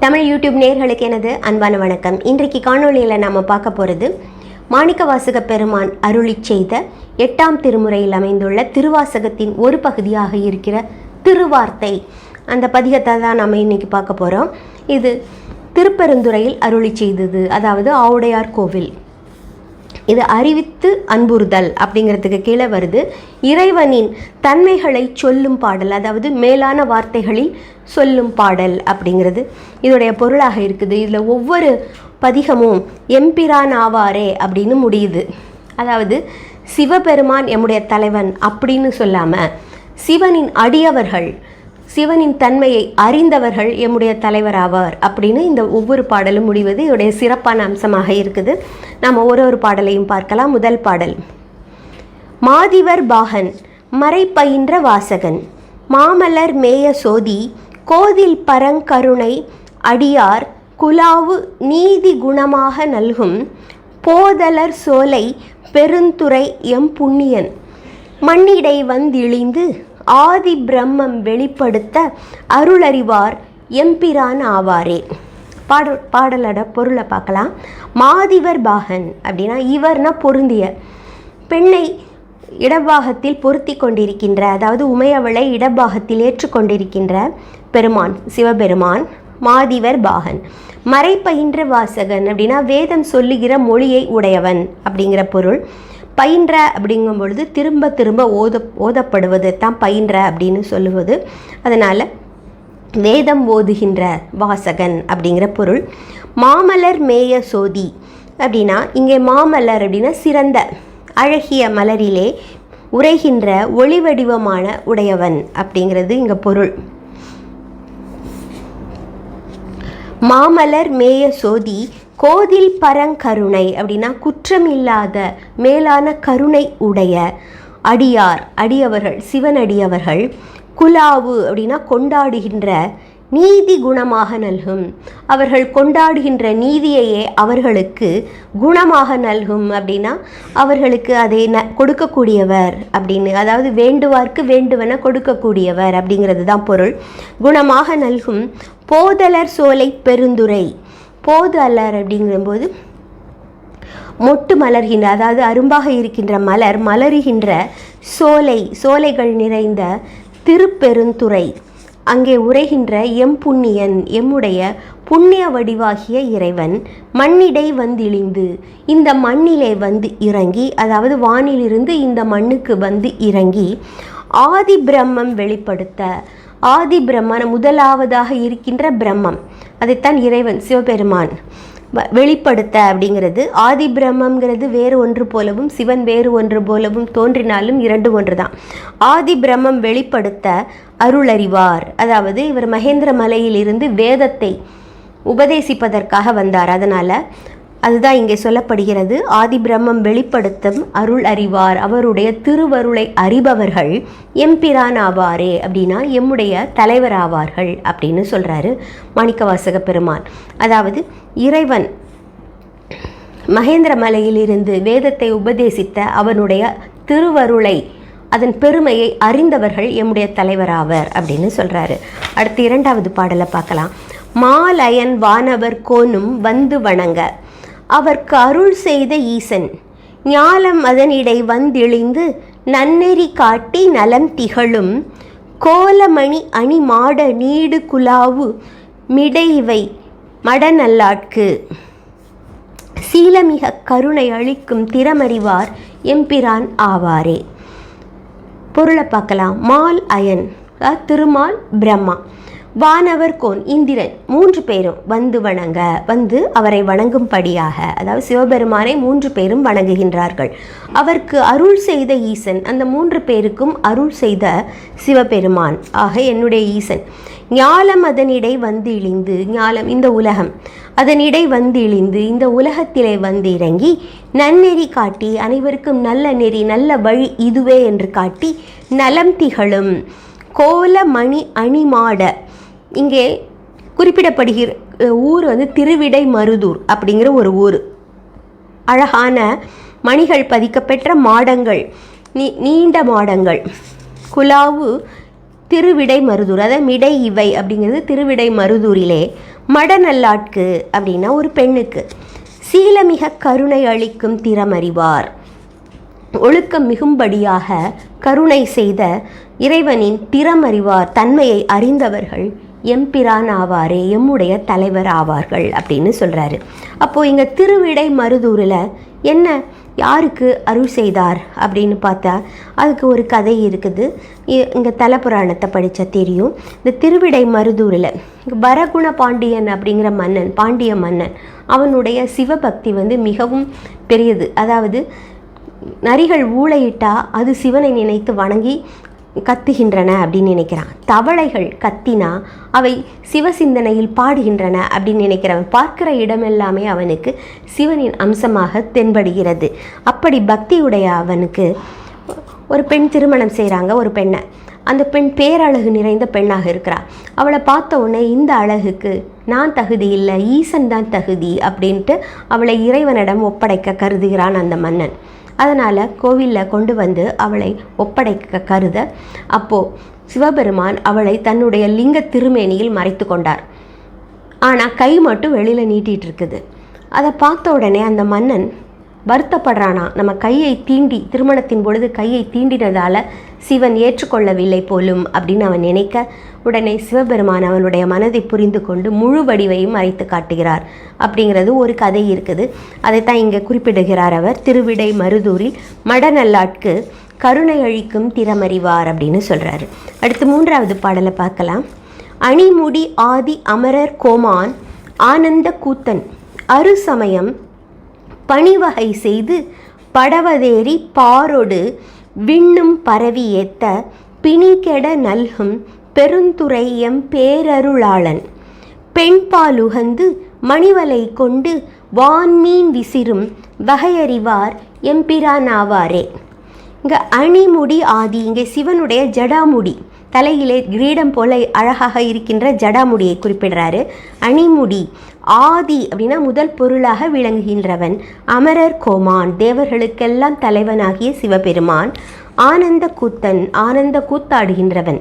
Tamil YouTube நேயர்களுக்கு எனது அன்பான வணக்கம். இன்றைக்கு காணொளியில் நாம் பார்க்க போகிறது மாணிக்கவாசக பெருமான் அருளி செய்த 8ஆம் திருமுறையில் அமைந்துள்ள திருவாசகத்தின் ஒரு பகுதியாக இருக்கிற திருவார்த்தை. அந்த பதிகத்தை தான் நாம் இன்றைக்கி பார்க்க போகிறோம். இது திருப்பெருந்துறையில் அருளி செய்தது, அதாவது ஆவுடையார் கோவில். இது அறிவித்து அன்புறுதல் அப்படிங்கிறதுக்கு கீழே வருது. இறைவனின் தன்மைகளை சொல்லும் பாடல், அதாவது மேலான வார்த்தைகளில் சொல்லும் பாடல் அப்படிங்கிறது இதோடைய பொருளாக இருக்குது. இதில் ஒவ்வொரு பதிகமும் எம்பிரான் ஆவாரே அப்படின்னு முடியுது. அதாவது சிவபெருமான் எம்முடைய தலைவன் அப்படின்னு சொல்லாமல் சிவனின் அடியவர்கள், சிவனின் தன்மையை அறிந்தவர்கள் எம்முடைய தலைவர் ஆவார் அப்படின்னு இந்த ஒவ்வொரு பாடலும் முடிவது இதோடைய சிறப்பான அம்சமாக இருக்குது. நாம் ஒரு பாடலையும் பார்க்கலாம். முதல் பாடல்: மாதிவர் பாகன் மறை பயின்ற வாசகன் மாமலர் மேய சோதி கோதில் பரங்கருணை அடியார் குலாவு நீதி குணமாக நல்கும் போதலர் சோலை பெருந்துறை எம் புண்ணியன் மண்ணிடை வந்திழிந்து ஆதி பிரம்மம் வெளிப்படுத்த அருளறிவார் எம்பிரான் ஆவாரே. பாடலோட பொருளை பார்க்கலாம். மாதிவர் பாகன் அப்படின்னா இவர்னா பொருந்திய, பெண்ணை இடபாகத்தில் பொருத்தி கொண்டிருக்கின்ற, அதாவது உமையவளை இடபாகத்தில் ஏற்றுக்கொண்டிருக்கின்ற பெருமான் சிவபெருமான் மாதிவர் பாகன். மறை பயின்ற வாசகன் அப்படின்னா வேதம் சொல்லுகிற மொழியை உடையவன் அப்படிங்கிற பொருள். பயின்ற அப்படிங்கும் பொழுது திரும்ப திரும்ப ஓதப்படுவது தான் பயின்ற அப்படின்னு சொல்லுவது. அதனால் வேதம் ஓதுகின்ற வாசகன் அப்படிங்கிற பொருள். மாமலர் மேய சோதி அப்படின்னா இங்கே மாமலர் அப்படின்னா சிறந்த அழகிய மலரிலே உரைகின்ற ஒளிவடிவமான உடையவன் அப்படிங்கிறது இங்கே பொருள். மாமலர் மேய சோதி கோதில் பரங்கருணை அப்படின்னா குற்றமில்லாத மேலான கருணை உடைய அடியார், அடியவர்கள், சிவனடியவர்கள். குலாவு அப்படின்னா கொண்டாடுகின்ற நீதி குணமாக நல்கும், அவர்கள் கொண்டாடுகின்ற நீதியையே அவர்களுக்கு குணமாக நல்கும் அப்படின்னா அவர்களுக்கு அதை கொடுக்கக்கூடியவர் அப்படின்னு, அதாவது வேண்டுவார்க்கு வேண்டுவன கொடுக்கக்கூடியவர் அப்படிங்கிறது தான் பொருள். குணமாக நல்கும் போதலர் சோலை பெருந்துறை. போது அலர் அப்படிங்கும்போது மொட்டு மலர்கின்ற, அதாவது அரும்பாக இருக்கின்ற மலர் மலருகின்ற சோலை, சோலைகள் நிறைந்த திருப்பெருந்துறை, அங்கே உரைகின்ற எம் புண்ணியன் எம்முடைய புண்ணிய வடிவாகிய இறைவன் மண்ணிடை வந்திழிந்து, இந்த மண்ணிலே வந்து இறங்கி, அதாவது வானிலிருந்து இந்த மண்ணுக்கு வந்து இறங்கி ஆதி பிரம்மம் வெளிப்படுத்த, ஆதி பிரம்மன் முதலாவதாக இருக்கின்ற பிரம்மம், அதைத்தான் இறைவன் சிவபெருமான் வெளிப்படுத்த அப்படிங்கிறது. ஆதி பிரம்மங்கிறது வேறு ஒன்று போலவும் சிவன் வேறு ஒன்று போலவும் தோன்றினாலும் இரண்டு ஒன்று தான். ஆதி பிரம்மம் வெளிப்படுத்த அருளறிவார், அதாவது இவர் மகேந்திர மலையிலிருந்து வேதத்தை உபதேசிப்பதற்காக வந்தார். அதனால் அதுதான் இங்கே சொல்லப்படுகிறது. ஆதி பிரம்மம் வெளிப்படுத்தும் அருள் அறிவார், அவருடைய திருவருளை அறிபவர்கள் எம்பிரான் ஆவாரே அப்படின்னா எம்முடைய தலைவர் ஆவார்கள் அப்படின்னு சொல்கிறாரு மாணிக்கவாசக பெருமான். அதாவது இறைவன் மகேந்திர மலையிலிருந்து வேதத்தை உபதேசித்த அவனுடைய திருவருளை, அதன் பெருமையை அறிந்தவர்கள் எம்முடைய தலைவராவர் அப்படின்னு சொல்கிறாரு. அடுத்து 2வது பாடலை பார்க்கலாம். மாலயன் வானவர் கோனும் வந்து வணங்க அவர்க்கு அருள் செய்த ஈசன் ஞாலம் அதனிடை வந்திழிந்து நன்னெறி காட்டி நலம் திகழும் கோலமணி அணி மாட நீடு குலாவு மிடைவை மடநல்லாட்கு சீலமிக கருணை அளிக்கும் திறமறிவார் எம்பிரான் ஆவாரே. பொருளை பார்க்கலாம். மால் அயன் திருமால் பிரம்மா, வானவர் கோன் இந்திரன், 3 பேரும் வந்து வணங்க, வந்து அவரை வணங்கும்படியாக, அதாவது சிவபெருமானை 3 பேரும் வணங்குகின்றார்கள். அவருக்கு அருள் செய்த ஈசன், அந்த 3 பேருக்கும் அருள் செய்த சிவபெருமான் ஆக என்னுடைய ஈசன். ஞாலம் அதனிடை வந்து இழிந்து, ஞாலம் இந்த உலகம், அதனிடை வந்து இழிந்து இந்த உலகத்திலே வந்து இறங்கி நன்னெறி காட்டி, அனைவருக்கும் நல்ல நெறி நல்ல வழி இதுவே என்று காட்டி நலம் திகழும் கோலமணி அணிமாட. இங்கே குறிப்பிடப்படுகிற ஊர் வந்து திருவிடை மருதூர் அப்படிங்கிற ஒரு ஊர். அழகான மணிகள் பதிக்கப்பெற்ற மாடங்கள், நீண்ட மாடங்கள், குலாவு திருவிடை மருதூர், அதாவது மிடை இவை அப்படிங்கிறது திருவிடை மருதூரிலே மடநல்லாட்கு அப்படின்னா ஒரு பெண்ணுக்கு. சீலமிக கருணை அளிக்கும் திறமறிவார், ஒழுக்கம் மிகும்படியாக கருணை செய்த இறைவனின் திறமறிவார், தன்மையை அறிந்தவர்கள் எம்பிரான் ஆவாரே, எம்முடைய தலைவர் ஆவார்கள் அப்படின்னு சொல்கிறாரு. அப்போது இங்கே திருவிடை மருதூரில் என்ன யாருக்கு அருள் செய்தார் அப்படின்னு பார்த்தா அதுக்கு ஒரு கதை இருக்குது. இங்கே தலப்புராணத்தை படித்தா தெரியும். இந்த திருவிடை மருதூரில் வரகுண பாண்டியன் அப்படிங்கிற மன்னன், பாண்டிய மன்னன், அவனுடைய சிவபக்தி மிகவும் பெரியது. அதாவது நரிகள் ஊளையிட்டா அது சிவனை நினைத்து வணங்கி கத்துகின்றன அப்படின்னு நினைக்கிறான். தவளைகள் கத்தினா அவை சிவசிந்தனையில் பாடுகின்றன அப்படின்னு நினைக்கிறவன். பார்க்கிற இடமெல்லாமே அவனுக்கு சிவனின் அம்சமாக தென்படுகிறது. அப்படி பக்தியுடைய அவனுக்கு ஒரு பெண் திருமணம் செய்கிறாங்க, ஒரு பெண்ணை. அந்த பெண் பேரழகு நிறைந்த பெண்ணாக இருக்கிறாள். அவளை பார்த்த உடனே இந்த அழகுக்கு நான் தகுதி இல்லை, ஈசன் தான் தகுதி அப்படின்ட்டு அவளை இறைவனிடம் ஒப்படைக்க கருதுகிறான் அந்த மன்னன். அதனால் கோவிலில் கொண்டு வந்து அவளை ஒப்படைக்க கருத அப்போது சிவபெருமான் அவளை தன்னுடைய லிங்க திருமேனியில் மறைத்து கொண்டார். ஆனால் கை மட்டும் வெளியில் நீட்டிகிட்டு இருக்குது. அதை பார்த்த உடனே அந்த மன்னன் வருத்தப்படுறானா, நம்ம கையை தீண்டி திருமணத்தின் பொழுது கையை தீண்டினதால் சிவன் ஏற்றுக்கொள்ளவில்லை போலும் அப்படின்னு அவன் நினைக்க, உடனே சிவபெருமான் அவனுடைய மனதை புரிந்து கொண்டு முழு வடிவையும் மறைத்து காட்டுகிறார் அப்படிங்கிறது ஒரு கதை இருக்குது. அதைத்தான் இங்கே குறிப்பிடுகிறார் அவர். திருவிடை மருதூரில் மடநல்லாட்கு கருணை அழிக்கும் திறமறிவார் அப்படின்னு சொல்கிறாரு. அடுத்து 3வது பாடலை பார்க்கலாம். அணிமுடி ஆதி அமரர் கோமான் ஆனந்த கூத்தன் அரு சமயம் பணிவகை செய்து படவதேறி பாரொடு விண்ணும் பரவி ஏத்த பிணிகெட நல்கும் பெருந்துரை எம் பேரருளாளன் பெண்பாலுகந்து மணிவலை கொண்டு வான்மீன் விசிறும் வகையறிவார் எம்பிரானாவாரே. இங்கே அணிமுடி ஆதி, இங்கே சிவனுடைய ஜடாமுடி, தலையிலே கிரீடம் போல அழகாக இருக்கின்ற ஜடாமுடியை குறிப்பிடுறாரு. அணிமுடி ஆதி அப்படின்னா முதல் பொருளாக விளங்குகின்றவன். அமரர் கோமான், தேவர்களுக்கெல்லாம் தலைவனாகிய சிவபெருமான். ஆனந்த கூத்தன், ஆனந்த கூத்தாடுகின்றவன்.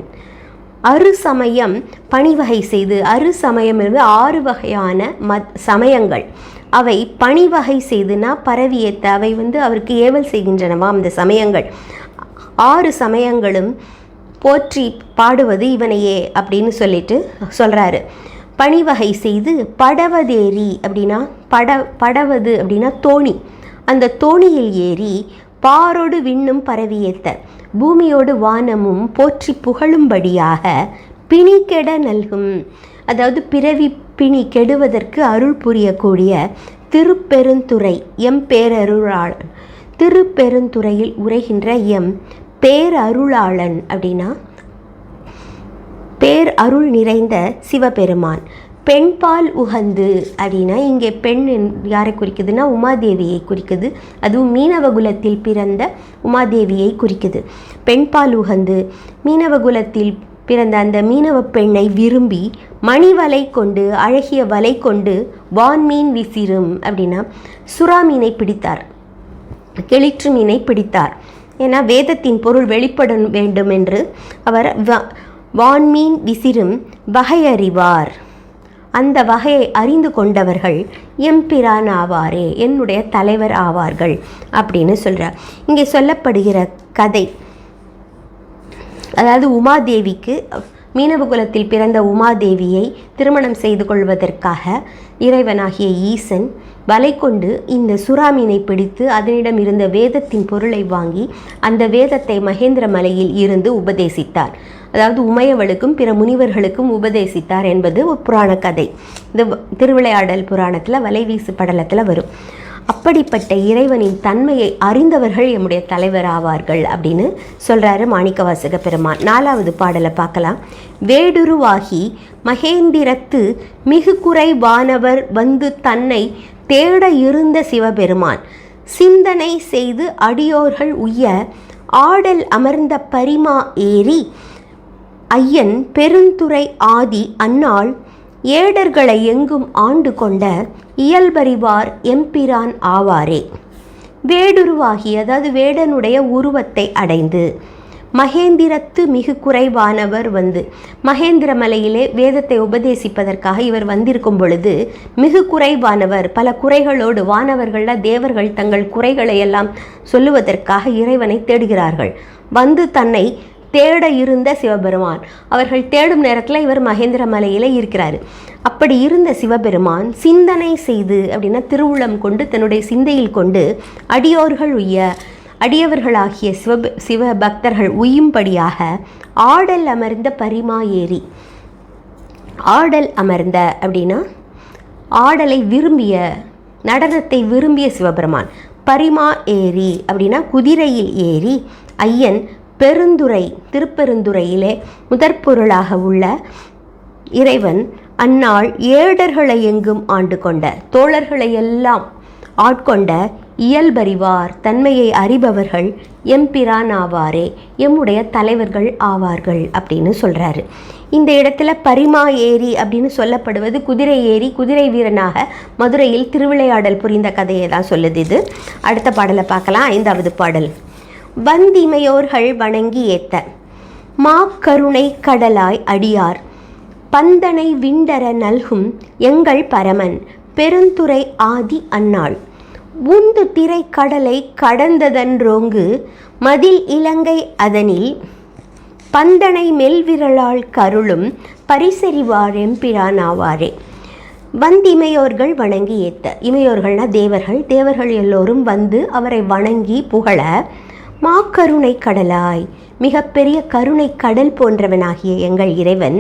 அரு சமயம் பணிவகை செய்து, அரு சமயம் என்பது 6 வகையான சமயங்கள். அவை பணிவகை செய்துனா பரவியேத்த, அவை அவருக்கு ஏவல் செய்கின்றனவாம். அந்த சமயங்கள் 6 சமயங்களும் போற்றி பாடுவது இவனையே அப்படின்னு சொல்லிட்டு சொல்கிறாரு. பணிவகை செய்து படவதேரி அப்படின்னா படவது அப்படின்னா தோணி, அந்த தோணியில் ஏறி பாரோடு விண்ணும் பரவியேத்த, பூமியோடு வானமும் போற்றி புகழும்படியாக பிணிகெட நல்கும், அதாவது பிறவி பிணி கெடுவதற்கு அருள் புரியக்கூடிய திருப்பெருந்துறை எம் பேரருளாளன், திருப்பெருந்துறையில் உரைகின்ற எம் பேரருளாளன் அப்படின்னா பேர் அருள் நிறைந்த சிவபெருமான். பெண்பால் உகந்து அப்படின்னா இங்கே பெண் யாரை குறிக்குதுன்னா உமாதேவியை குறிக்குது. அதுவும் மீனவகுலத்தில் பிறந்த உமாதேவியை குறிக்குது. பெண்பால் உகந்து மீனவகுலத்தில் பிறந்த அந்த மீனவ பெண்ணை விரும்பி மணிவலை கொண்டு, அழகிய வலை கொண்டு வான்மீன் விசிறும் அப்படின்னா சுறா மீனை பிடித்தார், கெளிற்று மீனை பிடித்தார். ஏன்னா வேதத்தின் பொருள் வெளிப்பட வேண்டும் என்று அவர் வான்மீன் விசிறும் வகையறிவார், அந்த வகையை அறிந்து கொண்டவர்கள் எம்பிரான் ஆவாரே, என்னுடைய தலைவர் ஆவார்கள் அப்படின்னு சொல்கிறார். இங்கே சொல்லப்படுகிற கதை, அதாவது உமாதேவிக்கு, மீனவகுலத்தில் பிறந்த உமாதேவியை திருமணம் செய்து கொள்வதற்காக இறைவனாகிய ஈசன் வலை கொண்டு இந்த சுறாமீனை பிடித்து அதனிடம் இருந்த வேதத்தின் பொருளை வாங்கி அந்த வேதத்தை மகேந்திர மலையில் இருந்து உபதேசித்தார். அதாவது உமையவளுக்கும் பிற முனிவர்களுக்கும் உபதேசித்தார் என்பது ஒரு புராண கதை. இந்த திருவிளையாடல் புராணத்தில் வலைவீசு படலத்தில் வரும். அப்படிப்பட்ட இறைவனின் தன்மையை அறிந்தவர்கள் எம்முடைய தலைவர் ஆவார்கள் அப்படின்னு சொல்கிறாரு மாணிக்கவாசக பெருமான். 4வது பாடலை பார்க்கலாம். வேடுருவாகி மகேந்திரத்து மிகு குறைவானவர் வந்து தன்னை தேட இருந்த சிவபெருமான் சிந்தனை செய்து அடியோர்கள் உய்ய ஆடல் அமர்ந்த பரிமா ஏறி ஐயன் பெருந்துறை ஆதி அந்நாள் ஏடர்களை எங்கும் ஆண்டு கொண்ட இயல்பறிவார் எம்பிரான் ஆவாரே. வேடுருவாகி, அதாவது வேடனுடைய உருவத்தை அடைந்து, மகேந்திரத்து மிகு குறைவானவர் வந்து, மகேந்திர மலையிலே வேதத்தை உபதேசிப்பதற்காக இவர் வந்திருக்கும் பொழுது மிகு குறைவானவர், பல குறைகளோடு, வானவர்கள தேவர்கள் தங்கள் குறைகளை எல்லாம் சொல்லுவதற்காக இறைவனை தேடுகிறார்கள். வந்து தன்னை தேட இருந்த சிவபெருமான், அவர்கள் தேடும் நேரத்தில் இவர் மகேந்திர மலையில் இருக்கிறார். அப்படி இருந்த சிவபெருமான் சிந்தனை செய்து, அப்படின்னா திருவுளம் கொண்டு, தன்னுடைய சிந்தையில் கொண்டு அடியோர்கள் உய்ய, அடியவர்களாகிய சிவ பக்தர்கள் உய்யும்படியாக ஆடல் அமர்ந்த பரிமா ஏறி, ஆடல் அமர்ந்த அப்படின்னா ஆடலை விரும்பிய, நடனத்தை விரும்பிய சிவபெருமான். பரிமா ஏறி அப்படின்னா குதிரையில் ஏறி ஐயன் பெருந்துறை, திருப்பெருந்துறையிலே முதற்பொருளாக உள்ள இறைவன் அந்நாள் ஏடர்களை எங்கும் ஆண்டு கொண்ட, தோழர்களை எல்லாம் ஆட்கொண்ட இயல்பறிவார், தன்மையை அறிபவர்கள் எம்பிரான் ஆவாரே, எம்முடைய தலைவர்கள் ஆவார்கள் அப்படின்னு சொல்கிறாரு. இந்த இடத்துல பரிமா ஏரி அப்படின்னு சொல்லப்படுவது குதிரை ஏரி, குதிரை வீரனாக மதுரையில் திருவிளையாடல் புரிந்த கதையை தான் சொல்லுது. இது அடுத்த பாடலை பார்க்கலாம். 5வது பாடல். வந்திமையோர்கள் வணங்கி ஏத்த மாக்கருணை கடலாய் அடியார் பந்தனை விண்டர நல்கும் எங்கள் பரமன் பெருந்துறை ஆதி அந்நாள் உந்து திரை கடலை கடந்ததன்றோங்கு மதில் இலங்கை அதனில் பந்தனை மெல்விரலால் கருளும் பரிசறிவார் எம்பிரான் ஆவாரே. வந்திமையோர்கள் வணங்கி ஏத்த, இமையோர்கள்னா தேவர்கள், தேவர்கள் எல்லோரும் வந்து அவரை வணங்கி புகழ, மாக்கருணை கடலாய், மிகப்பெரிய கருணை கடல் போன்றவனாகிய எங்கள் இறைவன்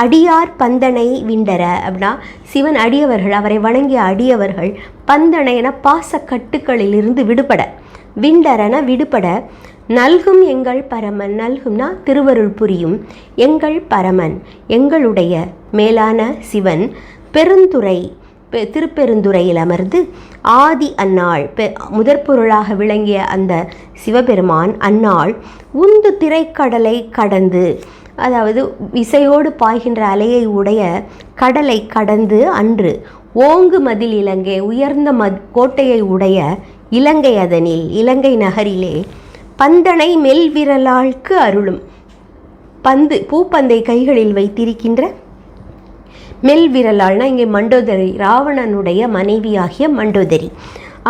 அடியார் பந்தனை விண்டர அப்படின்னா சிவன் அடியவர்கள், அவரை வணங்கிய அடியவர்கள் பந்தனைன பாச கட்டுக்களிலிருந்து விடுபட, விண்டரன விடுபட, நல்கும் எங்கள் பரமன், நல்கும்னா திருவருள் புரியும் எங்கள் பரமன், எங்களுடைய மேலான சிவன் பெருந்துறை, திருப்பெருந்துறையில் அமர்ந்து ஆதி அந்நாள், முதற்பொருளாக விளங்கிய அந்த சிவபெருமான் அந்நாள் உந்து திரைக்கடலை கடந்து, அதாவது இசையோடு பாய்கின்ற அலையை உடைய கடலை கடந்து அன்று ஓங்கு மதில் இலங்கை, உயர்ந்த கோட்டையை உடைய இலங்கை அதனில், இலங்கை நகரிலே பந்தனை மெல்விரலாൾക്ക് அருளும், பந்து பூப்பந்தை கைகளில் வைத்திருக்கின்ற மெல்விரலாள்னா இங்கே மண்டோதரி, ராவணனுடைய மனைவியாகிய மண்டோதரி,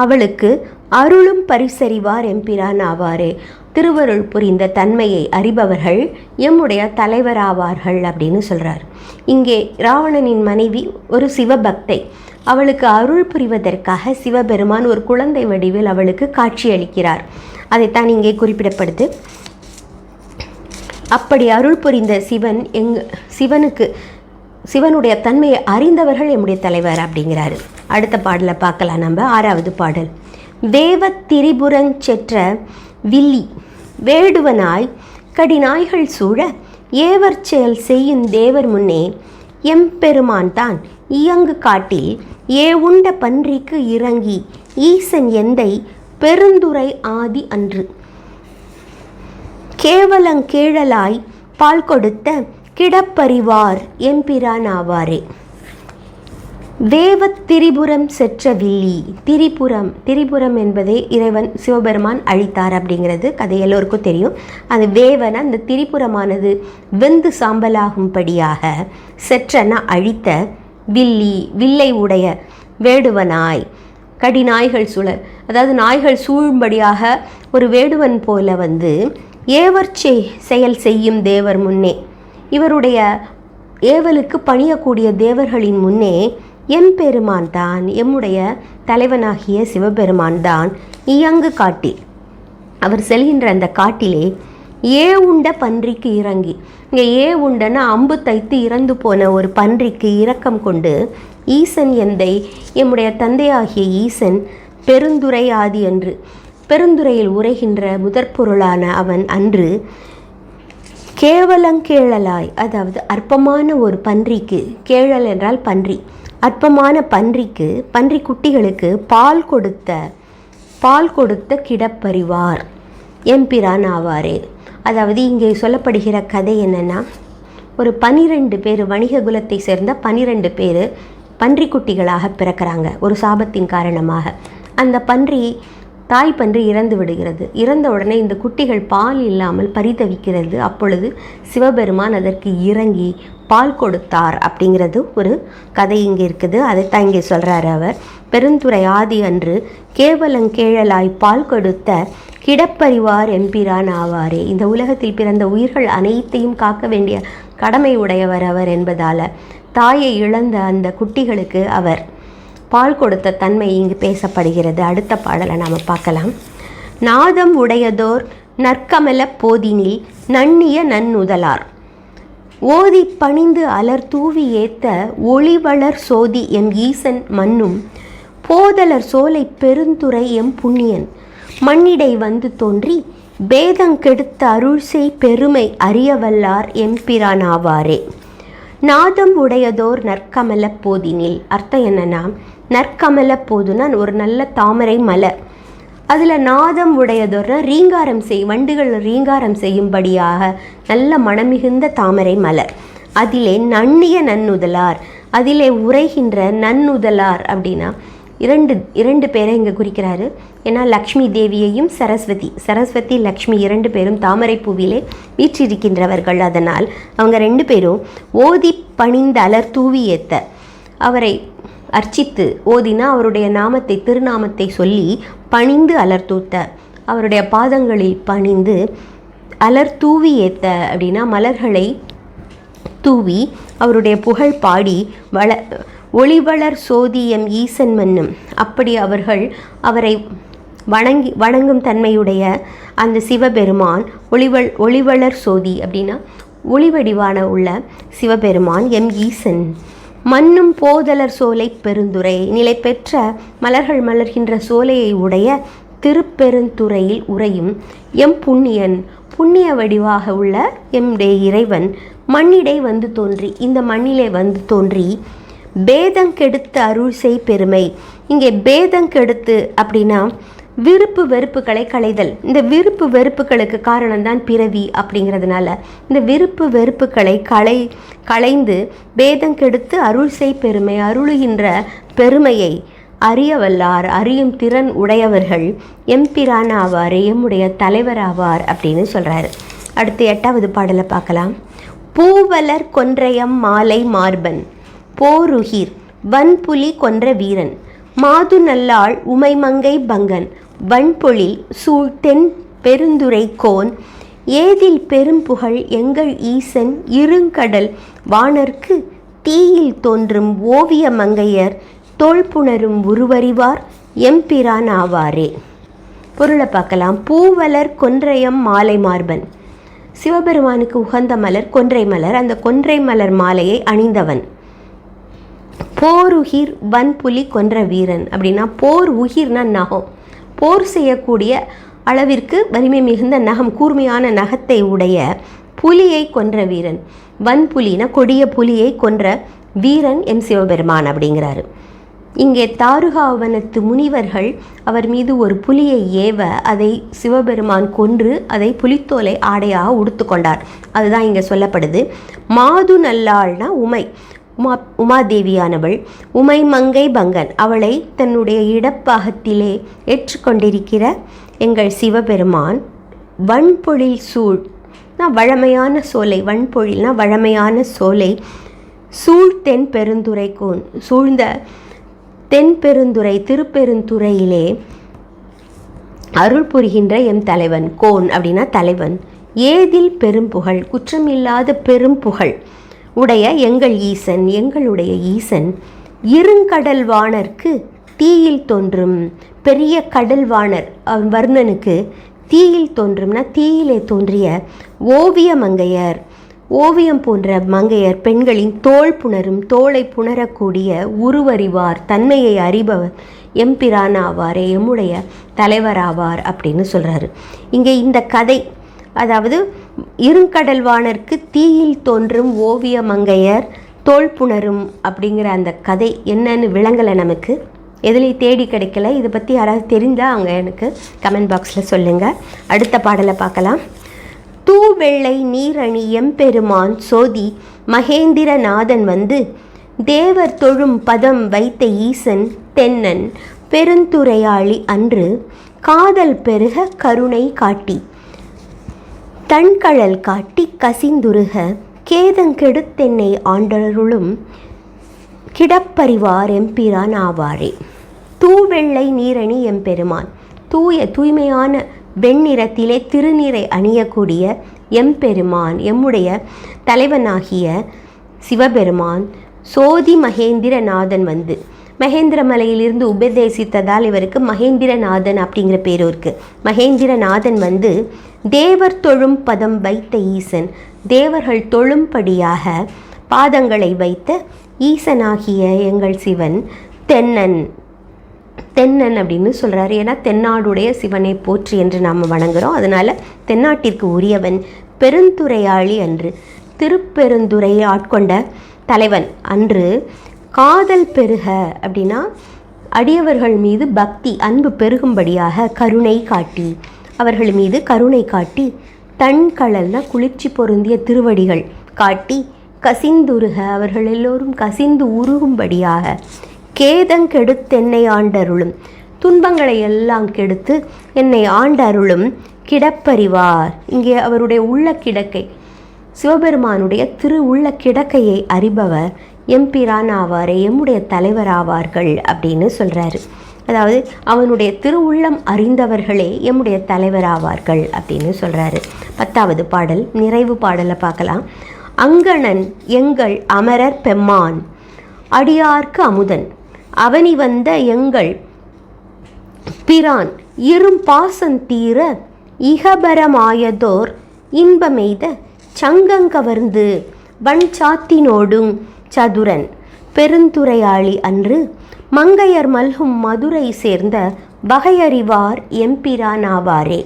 அவளுக்கு அருளும் பரிசறிவார் எம்பிரான் ஆவாரே, திருவருள் புரிந்த தன்மையை அறிபவர்கள் எம்முடைய தலைவராவார்கள் அப்படின்னு சொல்கிறார். இங்கே ராவணனின் மனைவி ஒரு சிவபக்தை, அவளுக்கு அருள் புரிவதற்காக சிவபெருமான் ஒரு குழந்தை வடிவில் அவளுக்கு காட்சியளிக்கிறார். அதைத்தான் இங்கே குறிப்பிடப்படுது. அப்படி அருள் புரிந்த சிவன் சிவனுடைய தன்மையை அறிந்தவர்கள் எம்முடைய தலைவர் அப்படிங்கிறாரு. அடுத்த பாடலை பார்க்கலாம் நம்ம. 6வது பாடல். தேவ திரிபுரஞ்செற்ற வில்லி வேடுவனாய் கடிநாய்கள் சூழ ஏவர் செயல் செய்யும் தேவர் முன்னே எம்பெருமான் தான் இயங்கு காட்டில் உண்ட பன்றிக்கு இறங்கி ஈசன் எந்தை பெருந்துறை ஆதி அன்று கேவலங்கேழலாய் பால் கொடுத்த கிடப்பறிவார் எம்பிரான் ஆவாரே. தேவ திரிபுரம் செற்ற வில்லி, திரிபுரம் என்பதை இறைவன் சிவபெருமான் அழித்தார் அப்படிங்கிறது கதை எல்லோருக்கும் தெரியும். அது வேவன அந்த திரிபுரமானது வெந்து சாம்பலாகும்படியாக செற்றன அழித்த வில்லை உடைய வேடுவனாய் கடிநாய்கள் சூழ, அதாவது நாய்கள் சூழும்படியாக ஒரு வேடுவன் போல வந்து ஏவர்ச்சை செயல் செய்யும் தேவர் முன்னே, இவருடைய ஏவலுக்கு பணியக்கூடிய தேவர்களின் முன்னே எம்பெருமான் தான், எம்முடைய தலைவனாகிய சிவபெருமான் தான் இயங்கு காட்டில், அவர் செல்கின்ற அந்த காட்டிலே உண்ட பன்றிக்கு இறங்கி, இங்கே உண்டன்னா அம்பு தைத்து இறந்து போன ஒரு பன்றிக்கு இரக்கம் கொண்டு ஈசன் எந்தை, எம்முடைய தந்தையாகிய ஈசன் பெருந்துறை ஆதி அன்று, பெருந்துறையில் உரைகின்ற முதற்பொருளான அவன் அன்று கேவலங்கேழலாய், அதாவது அற்பமான ஒரு பன்றிக்கு, கேழல் என்றால் பன்றி, அற்பமான பன்றிக்கு, பன்றி குட்டிகளுக்கு பால் கொடுத்த கிடப்பறிவார் எம்பிரான் ஆவாரே. அதாவது இங்கே சொல்லப்படுகிற கதை என்னென்னா, ஒரு 12 பேர் வணிக குலத்தை சேர்ந்த 12 பேர் பன்றிக்குட்டிகளாக பிறக்கிறாங்க ஒரு சாபத்தின் காரணமாக. அந்த பன்றி தாய் பன்றி இறந்து விடுகிறது. இறந்த உடனே இந்த குட்டிகள் பால் இல்லாமல் பரிதவிக்கிறது. அப்பொழுது சிவபெருமான் அதற்கு இறங்கி பால் கொடுத்தார் அப்படிங்கிறது ஒரு கதை இங்கே இருக்குது. அதைத்தான் இங்கே சொல்கிறார் அவர். பெருந்துறை ஆதி அன்று கேவலங்கேழலாய் பால் கொடுத்த கிடப்பறிவார் எம்பிரான் ஆவாரே. இந்த உலகத்தில் பிறந்த உயிர்கள் அனைத்தையும் காக்க வேண்டிய கடமை உடையவர் அவர் என்பதால் தாயை இழந்த அந்த குட்டிகளுக்கு அவர் பால் கொடுத்த தன்மை இங்கு பேசப்படுகிறது. அடுத்த பாடலை நாம் பார்க்கலாம். நாதம் உடையதோர் நற்கமல போதினில் நன்னிய நன்னுதலார் ஓதி பணிந்து அலர் தூவி ஏத்த ஒளிவளர் சோதி எம் ஈசன் மன்னும் போதலர் சோலை பெருந்துறை எம் புண்ணியன் மண்ணிடை வந்து தோன்றி பேதங்கெடுத்த அருள்செய் பெருமை அறியவல்லார் எம்பிரான் ஆவாரே. நாதம் உடையதோர் நற்கமல போதினில் அர்த்தம் என்னன்னா, நற்கமல போதுனா ஒரு நல்ல தாமரை மலர், அதில் நாதம் உடையதோர்னா ரீங்காரம் வண்டுகள் ரீங்காரம் செய்யும்படியாக நல்ல மனமிகுந்த தாமரை மலர், அதிலே நன்னிய நன்னுதலார், அதிலே உரைகின்ற நன்னுதலார் அப்படின்னா இரண்டு பேரை இங்கே குறிக்கிறாரு. ஏன்னா லக்ஷ்மி தேவியையும் சரஸ்வதி லக்ஷ்மி 2 பேரும் தாமரை பூவிலே வீற்றிருக்கின்றவர்கள். அதனால் அவங்க 2 பேரும் ஓதி பணிந்த அலர் தூவி ஏத்த, அவரை அர்ச்சித்து, ஓதினா அவருடைய நாமத்தை திருநாமத்தை சொல்லி பணிந்து அலர் தூத்த, அவருடைய பாதங்களில் பணிந்து அலர் தூவி ஏத்த அப்படின்னா மலர்களை தூவி அவருடைய புகழ் பாடி ஒளிவளர் சோதியம் ஈசன் மன்னும், அப்படி அவரை வணங்கும் தன்மையுடைய அந்த சிவபெருமான் ஒளிவளர் சோதி அப்படின்னா ஒளிவடிவான உள்ள சிவபெருமான் எம் ஈசன் மன்னும் போதலர் சோலை பெருந்துறை, நிலை பெற்ற மலர்கள் மலர்கின்ற சோலையை உடைய திருப்பெருந்துறையில் உறையும் எம் புண்ணியன், புண்ணிய வடிவாக உள்ள எம்டைய இறைவன் மண்ணிடை வந்து தோன்றி, இந்த மண்ணிலே வந்து தோன்றி பேதங்கெடுத்த அருள்செய் பெருமை. இங்கே பேதங்கெடுத்து அப்படின்னா விருப்பு வெறுப்புகளை களைதல். இந்த விருப்பு வெறுப்புகளுக்கு காரணம்தான் பிறவி அப்படிங்கிறதுனால இந்த விருப்பு வெறுப்புகளை களைந்து பேதங்கெடுத்து அருள்செய் பெருமை, அருளுகின்ற பெருமையை அறியவல்லார், அறியும் திறன் உடையவர்கள் எம்பிரான் ஆவார், எம்முடைய தலைவர் ஆவார் அப்படின்னு சொல்கிறாரு. அடுத்து 8வது பாடலை பார்க்கலாம். பூவலர் கொன்றையம் மாலை மார்பன் போருகிர் வன்புலி கொன்ற வீரன் மாது நல்லாள் உமைமங்கை பங்கன் வன்பொழில் சூழ்தென் பெருந்துரை கோன் ஏதில் பெரும்புகழ் எங்கள் ஈசன் இருங்கடல் வானர்க்கு தீயில் தோன்றும் ஓவிய மங்கையர் தோள்புணரும் உருவறிவார் எம்பிரான் ஆவாரே. பொருளை பார்க்கலாம். பூவலர் கொன்றையம் மாலை மார்பன், சிவபெருமானுக்கு உகந்த மலர் கொன்றை மலர், அந்த கொன்றை மலர் மாலையை அணிந்தவன். போருகிர் வன்புலி கொன்ற வீரன் அப்படின்னா போர் உகிர்னா நகம், போர் செய்யக்கூடிய அளவிற்கு வலிமை மிகுந்த நகம், கூர்மையான நகத்தை உடைய புலியை கொன்ற வீரன். வன்புலினா கொடிய புலியை கொன்ற வீரன் எம் சிவபெருமான் அப்படிங்கிறாரு. இங்கே தாருகாவனத்து முனிவர்கள் அவர் மீது ஒரு புலியை ஏவ அதை சிவபெருமான் கொன்று அதை புலித்தோலை ஆடையாக உடுத்து கொண்டார். அதுதான் இங்கே சொல்லப்படுது. மாது நல்லாள்னா உமாதேவியானவள், உமை மங்கை பங்கன், அவளை தன்னுடைய இடப்பாகத்திலே ஏற்றுக்கொண்டிருக்கிற எங்கள் சிவபெருமான் வன்பொழில் வழமையான சோலை, வன்பொழில்னா வழமையான சோலை, சூழ்தென் பெருந்துரை கோன், சூழ்ந்த தென்பெருந்துறை திருப்பெருந்துறையிலே அருள் புரிகின்ற எம் தலைவன், கோன் அப்படின்னா தலைவன், ஏதில் பெரும்புகழ் குற்றமில்லாத பெரும்புகழ் உடைய எங்கள் ஈசன், எங்களுடைய ஈசன் இருங்கடல்வாணர்க்கு தீயில் தோன்றும், பெரிய கடல்வாணர் வர்ணனுக்கு தீயில் தோன்றும்னா தீயிலே தோன்றிய ஓவிய மங்கையர், ஓவியம் போன்ற மங்கையர் பெண்களின் தோள் புணரும், தோளை புணரக்கூடிய உருவறிவார், தன்மையை அறிபவர் எம்பிரான் ஆவாரே, எம்முடைய தலைவராவார் அப்படின்னு சொல்கிறாரு. இங்கே இந்த கதை, அதாவது இருங்கடல்வானருக்கு தீயில் தோன்றும் ஓவிய மங்கையர் தோள் புணரும் அப்படிங்கிற அந்த கதை என்னன்னு விளங்கலை, நமக்கு எதுலேயும் தேடி கிடைக்கல. இதை பற்றி யாராவது தெரிந்தால் அவங்க எனக்கு கமெண்ட் பாக்ஸில் சொல்லுங்கள். அடுத்த பாடலை பார்க்கலாம். தூவெள்ளை நீரணி எம்பெருமான் சோதி மகேந்திரநாதன் வந்து தேவர் தொழும் பதம் வைத்த ஈசன் தென்னன் பெருந்துரையாளி அன்று காதல் பெருக கருணை காட்டி தன்கழல் காட்டி கசிந்துருக கேதங்கெடுத்தென்னை ஆண்டருளும் கிடப்பறிவார் எம்பிரான் ஆவாரே. தூவெள்ளை நீரணி எம்பெருமான், தூய்மையான வெண்ணிறத்திலே திருநீரை அணியக்கூடிய எம்பெருமான், எம்முடைய தலைவனாகிய சிவபெருமான் சோதி மகேந்திரநாதன் வந்து, மகேந்திரமலையிலிருந்து உபதேசித்ததால் இவருக்கு மகேந்திரநாதன் அப்படிங்கிற பேரும் இருக்குது. மகேந்திரநாதன் வந்து தேவர் தொழும் பதம் வைத்த ஈசன், தேவர்கள் தொழும்படியாக பாதங்களை வைத்த ஈசனாகிய எங்கள் சிவன் தென்னன் அப்படின்னு சொல்கிறாரு. ஏன்னா தென்னாடுடைய சிவனை போற்றி என்று நாம் வணங்குகிறோம். அதனால் தென்னாட்டிற்கு உரியவன், பெருந்துறையாளி அன்று, திருப்பெருந்துறையை ஆட்கொண்ட தலைவன் அன்று. காதல் பெருக அப்படின்னா அடியவர்கள் மீது பக்தி அன்பு பெருகும்படியாக கருணை காட்டி, அவர்கள் மீது கருணை காட்டி, தன்கழல்னா குளிர்ச்சி பொருந்திய திருவடிகள் காட்டி, கசிந்துருக அவர்கள் எல்லோரும் கசிந்து உருகும்படியாக, கேதங்கெடுத்தென்னை ஆண்டருளும் துன்பங்களை எல்லாம் கெடுத்து என்னை ஆண்டருளும் கிடப்பறிவார். இங்கே அவருடைய உள்ள கிடக்கை, சிவபெருமானுடைய திரு உள்ள கிடக்கையை அறிபவர் எம்பிரான் ஆவாரே, எம்முடைய தலைவர் ஆவார்கள் அப்படின்னு சொல்கிறாரு. அதாவது அவனுடைய திருவுள்ளம் அறிந்தவர்களே எம்முடைய தலைவர் ஆவார்கள் அப்படின்னு சொல்கிறாரு. 10வது பாடல், நிறைவு பாடலை பார்க்கலாம். அங்கணன் எங்கள் அமரர் பெம்மான் அடியார்க்கு அமுதன் அவனி வந்த எங்கள் பிரான் இரும் பாசந்தீர இகபரமாயதோர் இன்பமெய்த சங்கங்கவர்ந்து வன்சாத்தினோடுங் சதுரன் பெருந்துறையாளி அன்று மங்கையர் மல்கும் மதுரை சேர்ந்த வகையறிவார் எம்பிரான் ஆவாரே.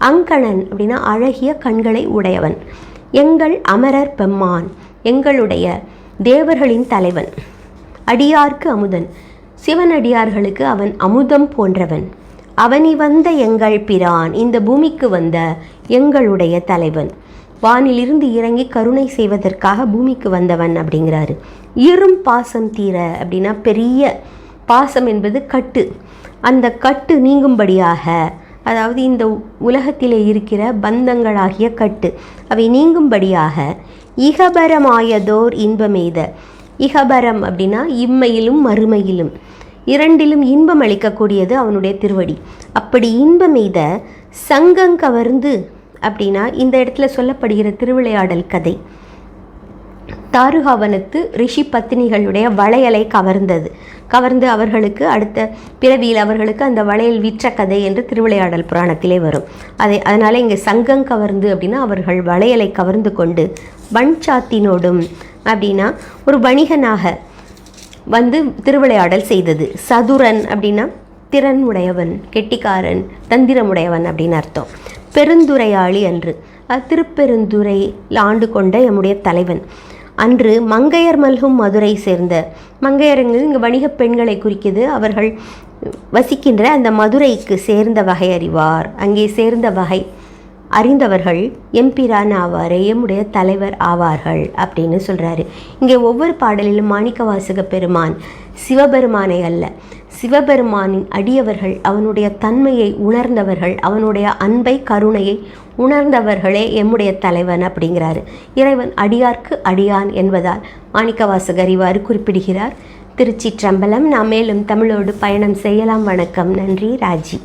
அங்கணன் அப்படின்னா அழகிய கண்களை உடையவன், எங்கள் அமரர் பெம்மான் எங்களுடைய தேவர்களின் தலைவன், அடியார்க்கு அமுதன் சிவனடியார்களுக்கு அவன் அமுதம் போன்றவன், அவனி வந்த எங்கள் பிரான் இந்த பூமிக்கு வந்த எங்களுடைய தலைவன், வானிலிருந்து இறங்கி கருணை செய்வதற்காக பூமிக்கு வந்தவன் அப்படிங்கிறாரு. இரும் பாசம் தீர அப்படின்னா பெரிய பாசம் என்பது கட்டு, அந்த கட்டு நீங்கும்படியாக, அதாவது இந்த உலகத்திலே இருக்கிற பந்தங்களாகிய கட்டு அவை நீங்கும்படியாக, இகபரமாயதோர் இன்பமெய்த, இகபரம் அப்படின்னா இம்மையிலும் மறுமையிலும் இரண்டிலும் இன்பம் அளிக்கக்கூடியது அவனுடைய திருவடி. அப்படி இன்பமெய்த சங்கங்கவர்ந்து அப்படின்னா இந்த இடத்துல சொல்லப்படுகிற திருவிளையாடல் கதை, தாருகாவனத்து ரிஷி பத்தினிகளுடைய வளையலை கவர்ந்து அவர்களுக்கு அடுத்த பிறவியில் அவர்களுக்கு அந்த வளையல் விற்ற கதை என்று திருவிளையாடல் புராணத்திலே வரும். அதனால் இங்கே சங்கம் கவர்ந்து அப்படின்னா அவர்கள் வளையலை கவர்ந்து கொண்டு வன்சாத்தினோடும் அப்படின்னா ஒரு வணிகனாக வந்து திருவிளையாடல் செய்தது. சதுரன் அப்படின்னா திறன் உடையவன், கெட்டிக்காரன், தந்திரமுடையவன் அப்படின்னு அர்த்தம். பெருந்துறையாளி அன்று, திருப்பெருந்துறையில் ஆண்டு கொண்ட எம்முடைய தலைவன் அன்று மங்கையர் மல்கும் மதுரை சேர்ந்த, மங்கையருங்கிறது இங்கே வணிக பெண்களை குறிக்குது, அவர்கள் வசிக்கின்ற அந்த மதுரைக்கு சேர்ந்த வகை அறிவார், அங்கே சேர்ந்த வகை அறிந்தவர்கள் எம்பிரான் ஆவாரே, எம்முடைய தலைவர் ஆவார்கள் அப்படின்னு சொல்கிறாரு. இங்கே ஒவ்வொரு பாடலிலும் மாணிக்கவாசக பெருமான் சிவபெருமானை அல்ல, சிவபெருமானின் அடியவர்கள், அவனுடைய தன்மையை உணர்ந்தவர்கள், அவனுடைய அன்பை கருணையை உணர்ந்தவர்களே எம்முடைய தலைவன் அப்படிங்கிறாரு. இறைவன் அடியார்க்கு அடியான் என்பதால் மாணிக்கவாசகர் இவ்வாறு குறிப்பிடுகிறார். திருச்சிற்றம்பலம். நாம் மேலும் தமிழோடு பயணம் செய்யலாம். வணக்கம். நன்றி. ராஜி.